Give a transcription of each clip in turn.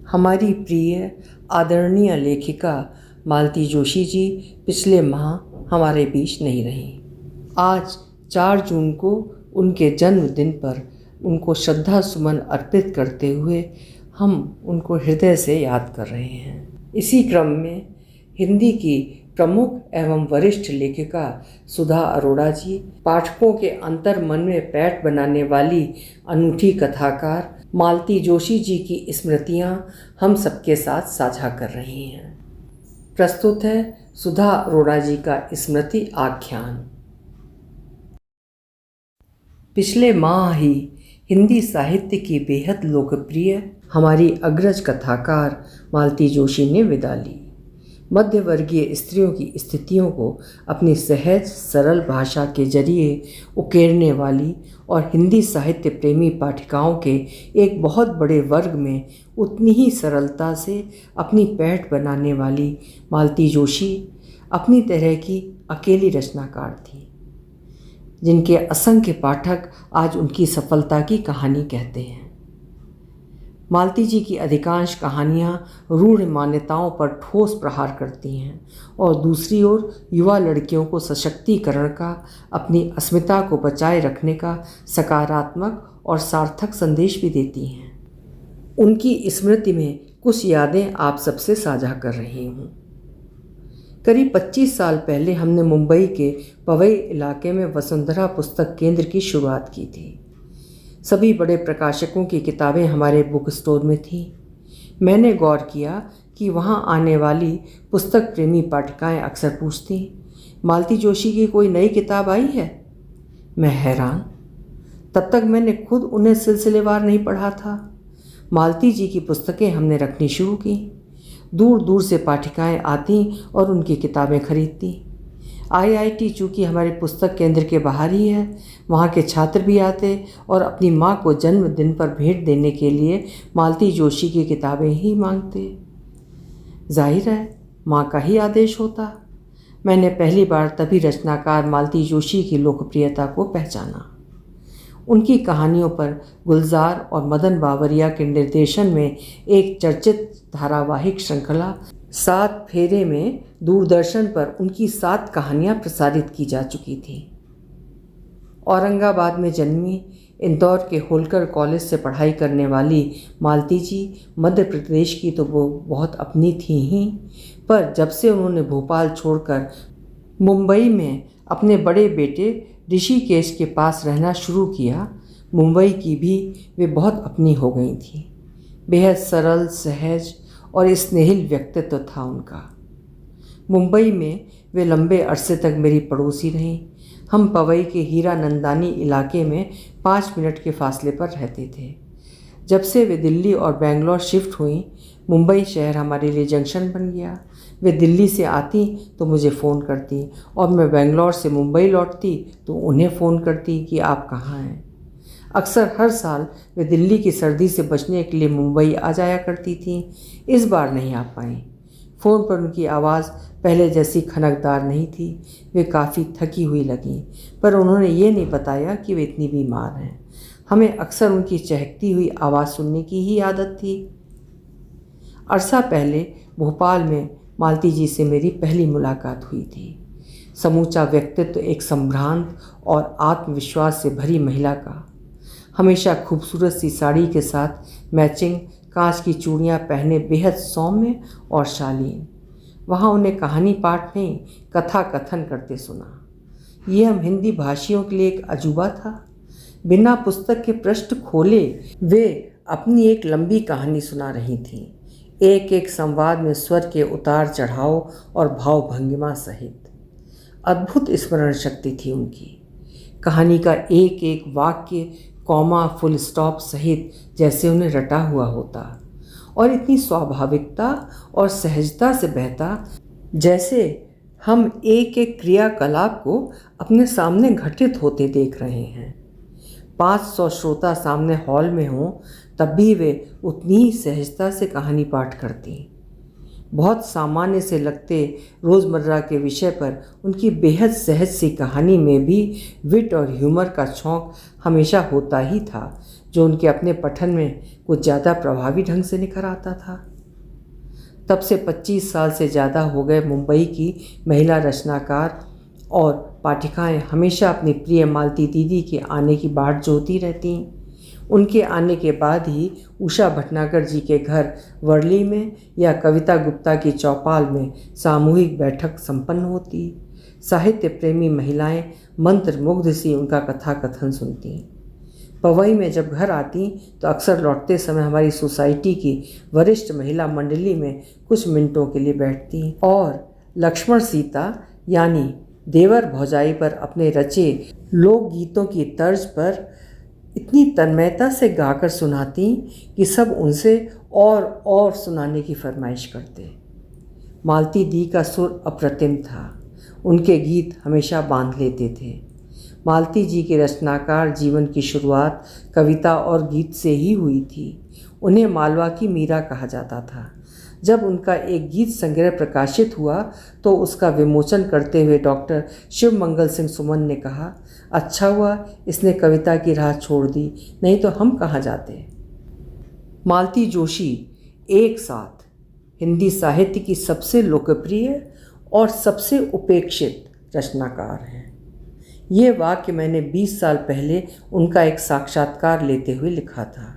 हमारी प्रिय आदरणीय लेखिका मालती जोशी जी पिछले माह हमारे बीच नहीं रहीं। आज 4 जून को उनके जन्मदिन पर उनको श्रद्धा सुमन अर्पित करते हुए हम उनको हृदय से याद कर रहे हैं। इसी क्रम में हिंदी की प्रमुख एवं वरिष्ठ लेखिका सुधा अरोड़ा जी, पाठकों के अंतर मन में पैठ बनाने वाली अनूठी कथाकार मालती जोशी जी की स्मृतियाँ हम सबके साथ साझा कर रही हैं। प्रस्तुत है सुधा अरोड़ा जी का स्मृति आख्यान। पिछले माह ही हिंदी साहित्य की बेहद लोकप्रिय हमारी अग्रज कथाकार मालती जोशी ने विदा ली। मध्यवर्गीय स्त्रियों की स्थितियों को अपनी सहज सरल भाषा के जरिए उकेरने वाली और हिंदी साहित्य प्रेमी पाठिकाओं के एक बहुत बड़े वर्ग में उतनी ही सरलता से अपनी पैठ बनाने वाली मालती जोशी अपनी तरह की अकेली रचनाकार थी, जिनके असंख्य पाठक आज उनकी सफलता की कहानी कहते हैं। मालती जी की अधिकांश कहानियाँ रूढ़ मान्यताओं पर ठोस प्रहार करती हैं और दूसरी ओर युवा लड़कियों को सशक्तिकरण का, अपनी अस्मिता को बचाए रखने का सकारात्मक और सार्थक संदेश भी देती हैं। उनकी स्मृति में कुछ यादें आप सबसे साझा कर रही हूँ। करीब 25 साल पहले हमने मुंबई के पवई इलाके में वसुंधरा पुस्तक केंद्र की शुरुआत की थी। सभी बड़े प्रकाशकों की किताबें हमारे बुक स्टोर में थीं। मैंने गौर किया कि वहाँ आने वाली पुस्तक प्रेमी पाठिकाएँ अक्सर पूछती, मालती जोशी की कोई नई किताब आई है? मैं हैरान। तब तक मैंने खुद उन्हें सिलसिलेवार नहीं पढ़ा था। मालती जी की पुस्तकें हमने रखनी शुरू की। दूर दूर से पाठिकाएँ आती और उनकी किताबें खरीदती। IIT चूँकि हमारे पुस्तक केंद्र के बाहर ही है, वहाँ के छात्र भी आते और अपनी माँ को जन्मदिन पर भेंट देने के लिए मालती जोशी की किताबें ही मांगते। जाहिर है माँ का ही आदेश होता। मैंने पहली बार तभी रचनाकार मालती जोशी की लोकप्रियता को पहचाना। उनकी कहानियों पर गुलजार और मदन बावरिया के निर्देशन में एक चर्चित धारावाहिक श्रृंखला 7 फेरे में दूरदर्शन पर उनकी 7 कहानियाँ प्रसारित की जा चुकी थीं। औरंगाबाद में जन्मी, इंदौर के होलकर कॉलेज से पढ़ाई करने वाली मालती जी मध्य प्रदेश की तो वो बहुत अपनी थी ही, पर जब से उन्होंने भोपाल छोड़कर मुंबई में अपने बड़े बेटे ऋषिकेश के पास रहना शुरू किया, मुंबई की भी वे बहुत अपनी हो गई थी। बेहद सरल, सहज और स्नेहिल व्यक्तित्व था उनका। मुंबई में वे लंबे अरसे तक मेरी पड़ोसी रहीं। हम पवई के हीरा नंदानी इलाके में 5 मिनट के फासले पर रहते थे। जब से वे दिल्ली और बेंगलोर शिफ्ट हुई, मुंबई शहर हमारे लिए जंक्शन बन गया। वे दिल्ली से आती तो मुझे फ़ोन करती और मैं बेंगलोर से मुंबई लौटती तो उन्हें फ़ोन करती कि आप कहाँ हैं। अक्सर हर साल वे दिल्ली की सर्दी से बचने के लिए मुंबई आ जाया करती थीं। इस बार नहीं आ पाईं। फ़ोन पर उनकी आवाज़ पहले जैसी खनकदार नहीं थी। वे काफ़ी थकी हुई लगीं, पर उन्होंने ये नहीं बताया कि वे इतनी बीमार हैं। हमें अक्सर उनकी चहकती हुई आवाज़ सुनने की ही आदत थी। अरसा पहले भोपाल में मालती जी से मेरी पहली मुलाकात हुई थी। समूचा व्यक्तित्व एक संभ्रांत और आत्मविश्वास से भरी महिला का। हमेशा खूबसूरत सी साड़ी के साथ मैचिंग कांच की चूड़ियाँ पहने बेहद सौम्य और शालीन। वहाँ उन्हें कहानी पाठ नहीं, कथा कथन करते सुना। ये हम हिंदी भाषियों के लिए एक अजूबा था। बिना पुस्तक के पृष्ठ खोले वे अपनी एक लंबी कहानी सुना रही थीं, एक एक संवाद में स्वर के उतार चढ़ाव और भाव भंगिमा सहित। अद्भुत स्मरण शक्ति थी उनकी। कहानी का एक एक वाक्य कॉमा, फुल स्टॉप सहित जैसे उन्हें रटा हुआ होता और इतनी स्वाभाविकता और सहजता से बहता जैसे हम एक एक क्रियाकलाप को अपने सामने घटित होते देख रहे हैं। 500 श्रोता सामने हॉल में हों तब भी वे उतनी ही सहजता से कहानी पाठ करती। बहुत सामान्य से लगते रोज़मर्रा के विषय पर उनकी बेहद सहज सी कहानी में भी विट और ह्यूमर का छौंक हमेशा होता ही था, जो उनके अपने पठन में कुछ ज़्यादा प्रभावी ढंग से निखर आता था। तब से 25 साल से ज़्यादा हो गए मुंबई की महिला रचनाकार और पाठिकाएं हमेशा अपनी प्रिय मालती दीदी के आने की बाट जोहती रहती। उनके आने के बाद ही उषा भटनागर जी के घर वर्ली में या कविता गुप्ता की चौपाल में सामूहिक बैठक संपन्न होती। साहित्य प्रेमी महिलाएं मंत्रमुग्ध सी उनका कथा कथन सुनती। पवई में जब घर आती तो अक्सर लौटते समय हमारी सोसाइटी की वरिष्ठ महिला मंडली में कुछ मिनटों के लिए बैठती और लक्ष्मण सीता यानी देवर भौजाई पर अपने रचे लोकगीतों की तर्ज पर इतनी तन्मयता से गाकर सुनाती कि सब उनसे और सुनाने की फरमाइश करते। मालती दी का सुर अप्रतिम था। उनके गीत हमेशा बांध लेते थे। मालती जी के रचनाकार जीवन की शुरुआत कविता और गीत से ही हुई थी। उन्हें मालवा की मीरा कहा जाता था। जब उनका एक गीत संग्रह प्रकाशित हुआ तो उसका विमोचन करते हुए डॉक्टर शिव मंगल सिंह सुमन ने कहा, अच्छा हुआ इसने कविता की राह छोड़ दी, नहीं तो हम कहाँ जाते। मालती जोशी एक साथ हिंदी साहित्य की सबसे लोकप्रिय और सबसे उपेक्षित रचनाकार हैं। ये वाक्य मैंने 20 साल पहले उनका एक साक्षात्कार लेते हुए लिखा था।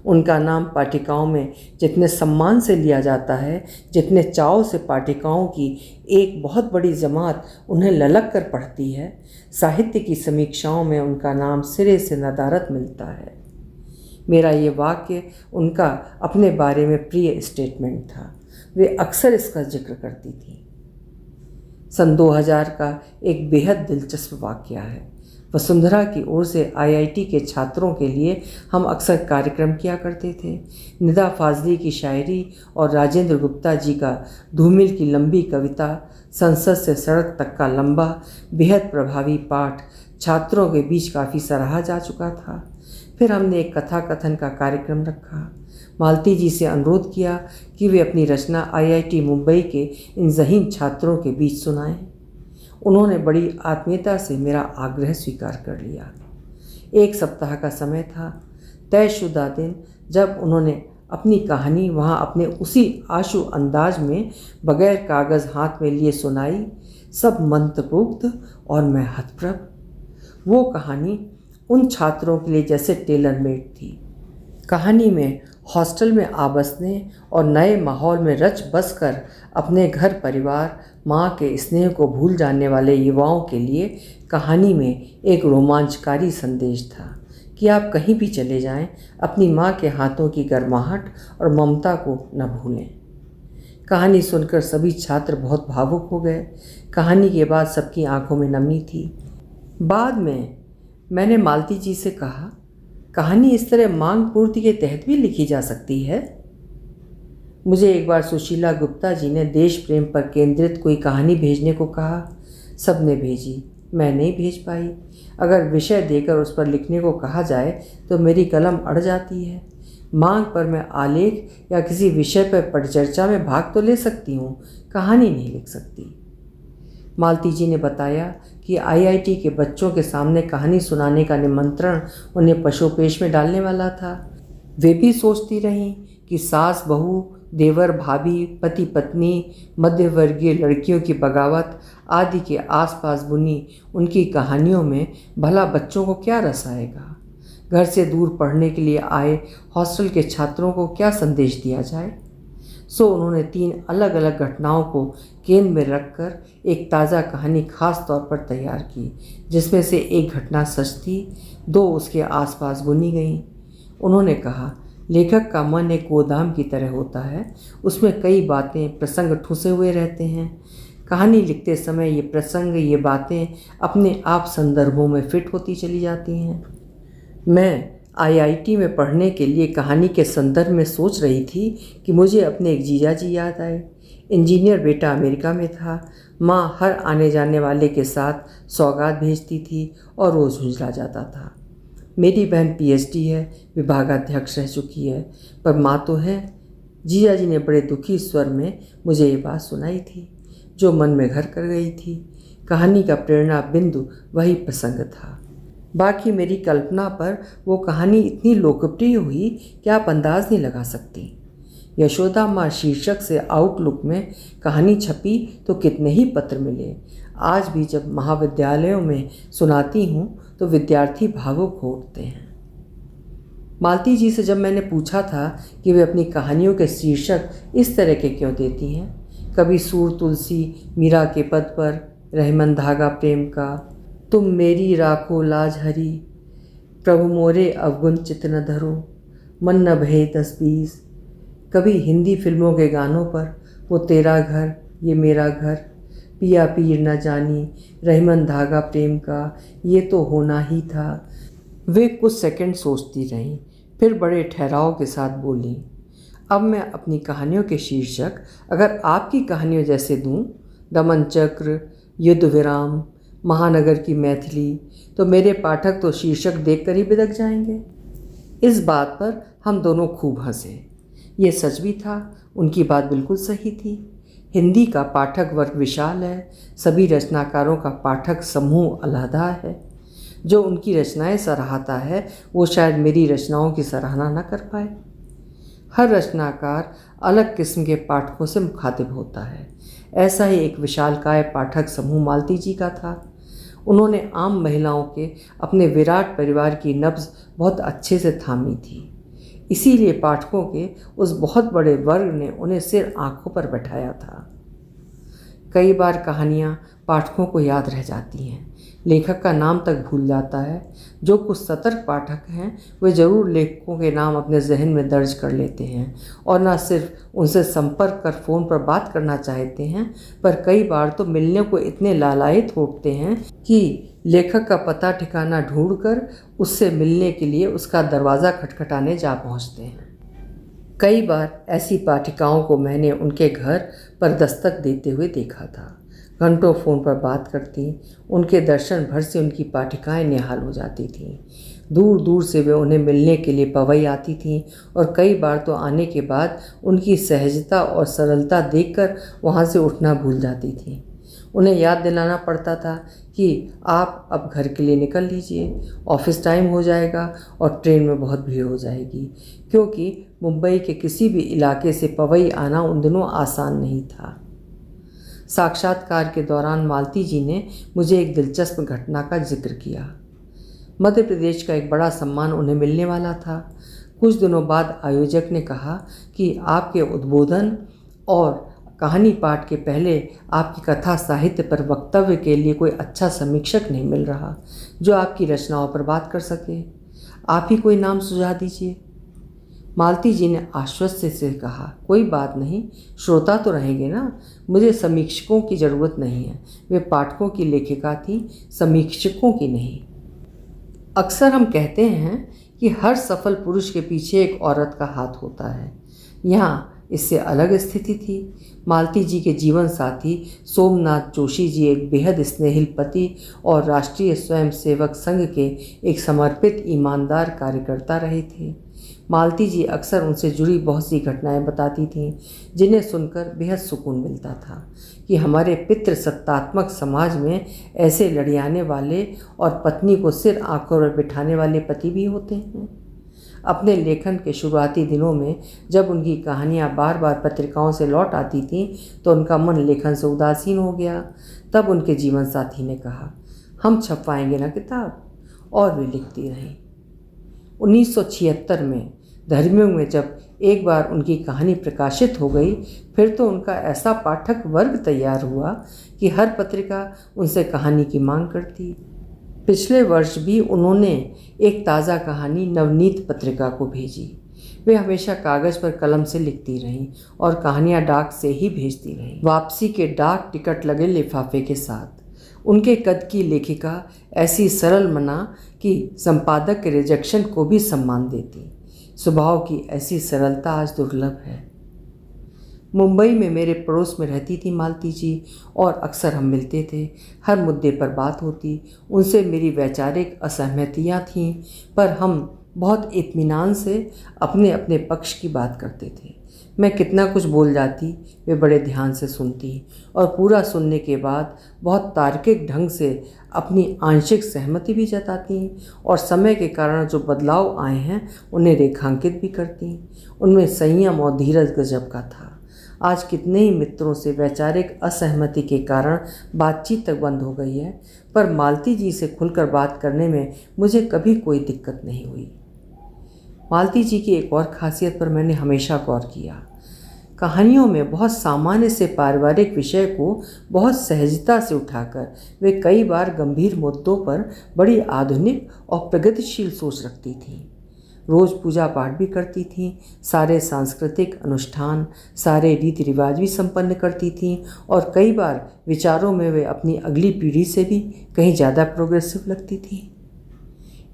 उनका नाम पाठिकाओं में जितने सम्मान से लिया जाता है, जितने चाव से पाठिकाओं की एक बहुत बड़ी जमात उन्हें ललक कर पढ़ती है, साहित्य की समीक्षाओं में उनका नाम सिरे से नदारद मिलता है। मेरा ये वाक्य उनका अपने बारे में प्रिय स्टेटमेंट था। वे अक्सर इसका जिक्र करती थी। सन 2000 का एक बेहद दिलचस्प वाक़या है। वसुंधरा की ओर से IIT के छात्रों के लिए हम अक्सर कार्यक्रम किया करते थे। निदा फाजली की शायरी और राजेंद्र गुप्ता जी का धूमिल की लंबी कविता, संसद से सड़क तक का लंबा बेहद प्रभावी पाठ छात्रों के बीच काफ़ी सराहा जा चुका था। फिर हमने एक कथा कथन का कार्यक्रम रखा। मालती जी से अनुरोध किया कि वे अपनी रचना IIT मुंबई के इन ज़हीन छात्रों के बीच सुनाएं। उन्होंने बड़ी आत्मीयता से मेरा आग्रह स्वीकार कर लिया। एक सप्ताह का समय था। तयशुदा दिन जब उन्होंने अपनी कहानी वहाँ अपने उसी आशु अंदाज में बगैर कागज़ हाथ में लिए सुनाई, सब मंत्रमुग्ध और मैं हतप्रभ। वो कहानी उन छात्रों के लिए जैसे टेलर मेड थी। कहानी में हॉस्टल में आ बसने और नए माहौल में रच बस कर अपने घर परिवार माँ के स्नेह को भूल जाने वाले युवाओं के लिए कहानी में एक रोमांचकारी संदेश था कि आप कहीं भी चले जाएं, अपनी माँ के हाथों की गर्माहट और ममता को न भूलें। कहानी सुनकर सभी छात्र बहुत भावुक हो गए। कहानी के बाद सबकी आंखों में नमी थी। बाद में मैंने मालती जी से कहा, कहानी इस तरह मांग पूर्ति के तहत भी लिखी जा सकती है। मुझे एक बार सुशीला गुप्ता जी ने देश प्रेम पर केंद्रित कोई कहानी भेजने को कहा। सब ने भेजी, मैं नहीं भेज पाई। अगर विषय देकर उस पर लिखने को कहा जाए तो मेरी कलम अड़ जाती है। मांग पर मैं आलेख या किसी विषय पर परिचर्चा में भाग तो ले सकती हूँ, कहानी नहीं लिख सकती। मालती जी ने बताया कि IIT के बच्चों के सामने कहानी सुनाने का निमंत्रण उन्हें पशोपेश में डालने वाला था। वे भी सोचती रहीं कि सास बहू, देवर भाभी, पति पत्नी, मध्यवर्गीय लड़कियों की बगावत आदि के आसपास बुनी उनकी कहानियों में भला बच्चों को क्या रस आएगा। घर से दूर पढ़ने के लिए आए हॉस्टल के छात्रों को क्या संदेश दिया जाए। सो उन्होंने 3 अलग अलग घटनाओं को केंद्र में रखकर एक ताज़ा कहानी खास तौर पर तैयार की, जिसमें से एक घटना सच थी, 2 उसके आसपास बुनी गईं। उन्होंने कहा, लेखक का मन एक गोदाम की तरह होता है, उसमें कई बातें प्रसंग ठुसे हुए रहते हैं। कहानी लिखते समय ये प्रसंग, ये बातें अपने आप संदर्भों में फिट होती चली जाती हैं। मैं IIT में पढ़ने के लिए कहानी के संदर्भ में सोच रही थी कि मुझे अपने एक जीजा जी याद आए। इंजीनियर बेटा अमेरिका में था। माँ हर आने जाने वाले के साथ सौगात भेजती थी और रोज़ झुंझला जाता था। मेरी बहन PhD है, विभागाध्यक्ष रह चुकी है, पर माँ तो है। जीजा जी ने बड़े दुखी स्वर में मुझे ये बात सुनाई थी, जो मन में घर कर गई थी। कहानी का प्रेरणा बिंदु वही प्रसंग था। बाकी मेरी कल्पना पर वो कहानी इतनी लोकप्रिय हुई कि आप अंदाज नहीं लगा सकती। यशोदा माँ शीर्षक से आउटलुक में कहानी छपी तो कितने ही पत्र मिले। आज भी जब महाविद्यालयों में सुनाती हूँ तो विद्यार्थी भावुक हो उठते हैं। मालती जी से जब मैंने पूछा था कि वे अपनी कहानियों के शीर्षक इस तरह के क्यों देती हैं, कभी सूर तुलसी मीरा के पद पर, रहमन धागा प्रेम का, तुम मेरी राखो लाज हरी, प्रभु मोरे अवगुण चित न धरो, मन न भये 10-20, कभी हिंदी फिल्मों के गानों पर, वो तेरा घर ये मेरा घर, पिया पीर न जानी, रहमन धागा प्रेम का, ये तो होना ही था। वे कुछ सेकंड सोचती रहीं, फिर बड़े ठहराव के साथ बोली, अब मैं अपनी कहानियों के शीर्षक अगर आपकी कहानियों जैसे दूं, दमन चक्र, युद्ध विराम, महानगर की मैथिली, तो मेरे पाठक तो शीर्षक देखकर ही बिदक जाएंगे। इस बात पर हम दोनों खूब हंसे। ये सच भी था, उनकी बात बिल्कुल सही थी। हिंदी का पाठक वर्ग विशाल है, सभी रचनाकारों का पाठक समूह अलहदा है। जो उनकी रचनाएं सराहता है वो शायद मेरी रचनाओं की सराहना न कर पाए। हर रचनाकार अलग किस्म के पाठकों से मुखातिब होता है। ऐसा ही एक विशालकाय पाठक समूह मालती जी का था। उन्होंने आम महिलाओं के अपने विराट परिवार की नब्ज़ बहुत अच्छे से थामी थी। इसीलिए पाठकों के उस बहुत बड़े वर्ग ने उन्हें सिर आंखों पर बैठाया था। कई बार कहानियाँ पाठकों को याद रह जाती हैं, लेखक का नाम तक भूल जाता है। जो कुछ सतर्क पाठक हैं वे ज़रूर लेखकों के नाम अपने जहन में दर्ज कर लेते हैं और न सिर्फ उनसे संपर्क कर फ़ोन पर बात करना चाहते हैं, पर कई बार तो मिलने को इतने लालायित होते हैं कि लेखक का पता ठिकाना ढूंढकर उससे मिलने के लिए उसका दरवाज़ा खटखटाने जा पहुंचते हैं। कई बार ऐसी पाठिकाओं को मैंने उनके घर पर दस्तक देते हुए देखा था। घंटों फ़ोन पर बात करती, उनके दर्शन भर से उनकी पाठिकाएं निहाल हो जाती थीं। दूर दूर से वे उन्हें मिलने के लिए पवई आती थीं और कई बार तो आने के बाद उनकी सहजता और सरलता देखकर वहाँ से उठना भूल जाती थीं। उन्हें याद दिलाना पड़ता था कि आप अब घर के लिए निकल लीजिए, ऑफिस टाइम हो जाएगा और ट्रेन में बहुत भीड़ हो जाएगी, क्योंकि मुंबई के किसी भी इलाके से पवई आना उन दिनों आसान नहीं था। साक्षात्कार के दौरान मालती जी ने मुझे एक दिलचस्प घटना का जिक्र किया। मध्य प्रदेश का एक बड़ा सम्मान उन्हें मिलने वाला था। कुछ दिनों बाद आयोजक ने कहा कि आपके उद्बोधन और कहानी पाठ के पहले आपकी कथा साहित्य पर वक्तव्य के लिए कोई अच्छा समीक्षक नहीं मिल रहा जो आपकी रचनाओं पर बात कर सके। आप ही कोई नाम सुझा दीजिए। मालती जी ने आश्वस्त से कहा, कोई बात नहीं, श्रोता तो रहेंगे ना, मुझे समीक्षकों की ज़रूरत नहीं है। वे पाठकों की लेखिका थी, समीक्षकों की नहीं। अक्सर हम कहते हैं कि हर सफल पुरुष के पीछे एक औरत का हाथ होता है। यहाँ इससे अलग स्थिति थी। मालती जी के जीवन साथी सोमनाथ जोशी जी एक बेहद स्नेहिल पति और राष्ट्रीय स्वयंसेवक संघ के एक समर्पित ईमानदार कार्यकर्ता रहे थे। मालती जी अक्सर उनसे जुड़ी बहुत सी घटनाएं बताती थीं, जिन्हें सुनकर बेहद सुकून मिलता था कि हमारे पितृसत्तात्मक समाज में ऐसे लड़ियाने वाले और पत्नी को सिर आंखों पर बिठाने वाले पति भी होते हैं। अपने लेखन के शुरुआती दिनों में जब उनकी कहानियाँ बार बार पत्रिकाओं से लौट आती थीं तो उनका मन लेखन से उदासीन हो गया। तब उनके जीवन साथी ने कहा, हम छपवाएंगे ना किताब, और वे लिखती रहीं। 1976 में धर्मियों में जब एक बार उनकी कहानी प्रकाशित हो गई, फिर तो उनका ऐसा पाठक वर्ग तैयार हुआ कि हर पत्रिका उनसे कहानी की मांग करती। पिछले वर्ष भी उन्होंने एक ताज़ा कहानी नवनीत पत्रिका को भेजी। वे हमेशा कागज़ पर कलम से लिखती रहीं और कहानियाँ डाक से ही भेजती रहीं, वापसी के डाक टिकट लगे लिफाफे के साथ। उनके कद की लेखिका ऐसी सरल मना कि संपादक के रिजेक्शन को भी सम्मान देती। स्वभाव की ऐसी सरलता आज दुर्लभ है। मुंबई में मेरे पड़ोस में रहती थी मालती जी और अक्सर हम मिलते थे। हर मुद्दे पर बात होती। उनसे मेरी वैचारिक असहमतियाँ थीं, पर हम बहुत इत्मीनान से अपने अपने पक्ष की बात करते थे। मैं कितना कुछ बोल जाती वे बड़े ध्यान से सुनती और पूरा सुनने के बाद बहुत तार्किक ढंग से अपनी आंशिक सहमति भी जताती और समय के कारण जो बदलाव आए हैं उन्हें रेखांकित भी करती। उनमें संयम और धीरज गजब का था। आज कितने ही मित्रों से वैचारिक असहमति के कारण बातचीत तक बंद हो गई है, पर मालती जी से खुलकर बात करने में मुझे कभी कोई दिक्कत नहीं हुई। मालती जी की एक और खासियत पर मैंने हमेशा गौर किया। कहानियों में बहुत सामान्य से पारिवारिक विषय को बहुत सहजता से उठाकर वे कई बार गंभीर मुद्दों पर बड़ी आधुनिक और प्रगतिशील सोच रखती थीं। रोज़ पूजा पाठ भी करती थीं, सारे सांस्कृतिक अनुष्ठान, सारे रीति रिवाज भी संपन्न करती थीं और कई बार विचारों में वे अपनी अगली पीढ़ी से भी कहीं ज़्यादा प्रोग्रेसिव लगती थीं।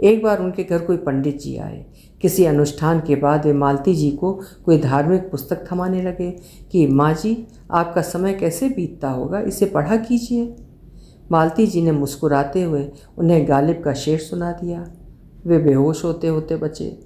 एक बार उनके घर कोई पंडित जी आए। किसी अनुष्ठान के बाद वे मालती जी को कोई धार्मिक पुस्तक थमाने लगे कि माँ जी, आपका समय कैसे बीतता होगा, इसे पढ़ा कीजिए। मालती जी ने मुस्कुराते हुए उन्हें गालिब का शेर सुना दिया। वे बेहोश होते होते बचे।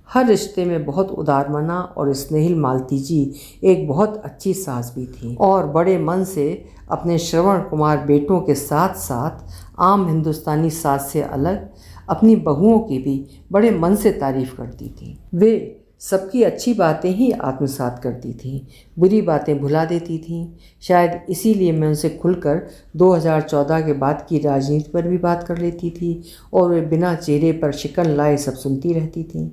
हर रिश्ते में बहुत उदारमना और स्नेहिल मालती जी एक बहुत अच्छी सास भी थी और बड़े मन से अपने श्रवण कुमार बेटों के साथ साथ आम हिंदुस्तानी सास से अलग अपनी बहुओं की भी बड़े मन से तारीफ करती थी। वे सबकी अच्छी बातें ही आत्मसात करती थीं, बुरी बातें भुला देती थीं। शायद इसीलिए मैं उनसे खुलकर 2014 के बाद की राजनीति पर भी बात कर लेती थी और वे बिना चेहरे पर शिकन लाए सब सुनती रहती थीं।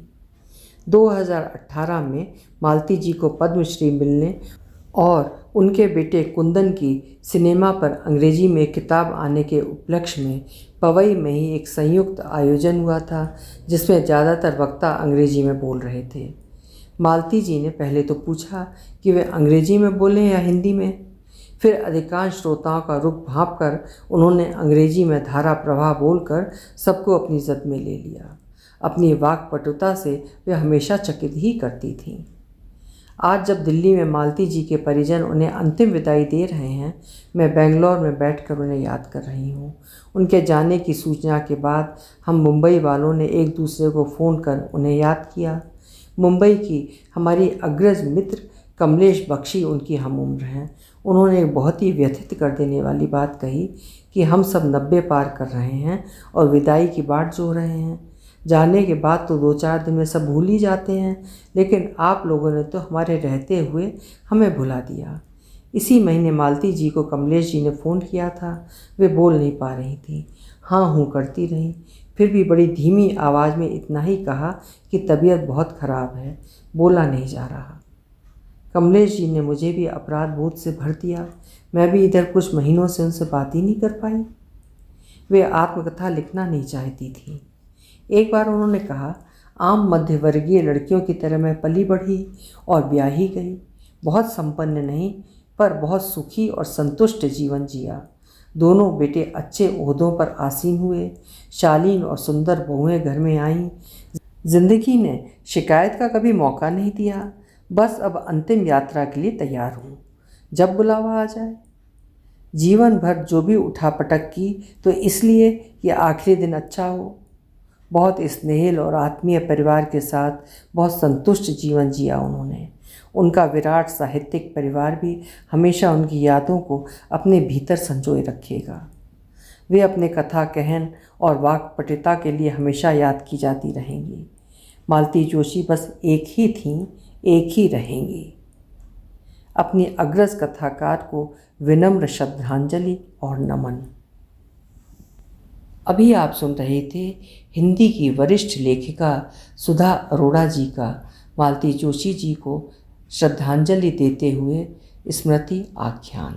2018 में मालती जी को पद्मश्री मिलने और उनके बेटे कुंदन की सिनेमा पर अंग्रेजी में किताब आने के उपलक्ष्य में पवई में ही एक संयुक्त आयोजन हुआ था, जिसमें ज़्यादातर वक्ता अंग्रेजी में बोल रहे थे। मालती जी ने पहले तो पूछा कि वे अंग्रेजी में बोलें या हिंदी में। फिर अधिकांश श्रोताओं का रुख भांप कर उन्होंने अंग्रेजी में धारा प्रवाह बोलकर सबको अपनी जद में ले लिया। अपनी वाक्पटुता से वे हमेशा चकित ही करती थीं। आज जब दिल्ली में मालती जी के परिजन उन्हें अंतिम विदाई दे रहे हैं, मैं बेंगलोर में बैठकर उन्हें याद कर रही हूँ। उनके जाने की सूचना के बाद हम मुंबई वालों ने एक दूसरे को फ़ोन कर उन्हें याद किया। मुंबई की हमारी अग्रज मित्र कमलेश बख्शी उनकी हम उम्र हैं। उन्होंने एक बहुत ही व्यथित कर देने वाली बात कही कि हम सब 90 पार कर रहे हैं और विदाई की बाट जो रहे हैं। जाने के बाद तो 2-4 दिन में सब भूल ही जाते हैं, लेकिन आप लोगों ने तो हमारे रहते हुए हमें भुला दिया। इसी महीने मालती जी को कमलेश जी ने फ़ोन किया था। वे बोल नहीं पा रही थी, हाँ हूँ करती रहीं। फिर भी बड़ी धीमी आवाज़ में इतना ही कहा कि तबीयत बहुत ख़राब है, बोला नहीं जा रहा। कमलेश जी ने मुझे भी अपराध बोध से भर दिया। मैं भी इधर कुछ महीनों से उनसे बात ही नहीं कर पाई। वे आत्मकथा लिखना नहीं चाहती थी। एक बार उन्होंने कहा, आम मध्यवर्गीय लड़कियों की तरह मैं पली बढ़ी और ब्याही गई। बहुत संपन्न नहीं, पर बहुत सुखी और संतुष्ट जीवन जिया। दोनों बेटे अच्छे ओहदों पर आसीन हुए। शालीन और सुंदर बहुएं घर में आईं। जिंदगी ने शिकायत का कभी मौका नहीं दिया। बस अब अंतिम यात्रा के लिए तैयार हूँ, जब बुलावा आ जाए। जीवन भर जो भी उठापटक की तो इसलिए कि आखिरी दिन अच्छा हो। बहुत स्नेहिल और आत्मीय परिवार के साथ बहुत संतुष्ट जीवन जिया उन्होंने। उनका विराट साहित्यिक परिवार भी हमेशा उनकी यादों को अपने भीतर संजोए रखेगा। वे अपने कथा कहन और वाक्पटुता के लिए हमेशा याद की जाती रहेंगी। मालती जोशी बस एक ही थीं, एक ही रहेंगी। अपनी अग्रज कथाकार को विनम्र श्रद्धांजलि और नमन। अभी आप सुन रहे थे हिंदी की वरिष्ठ लेखिका सुधा अरोड़ा जी का मालती जोशी जी को श्रद्धांजलि देते हुए स्मृति आख्यान।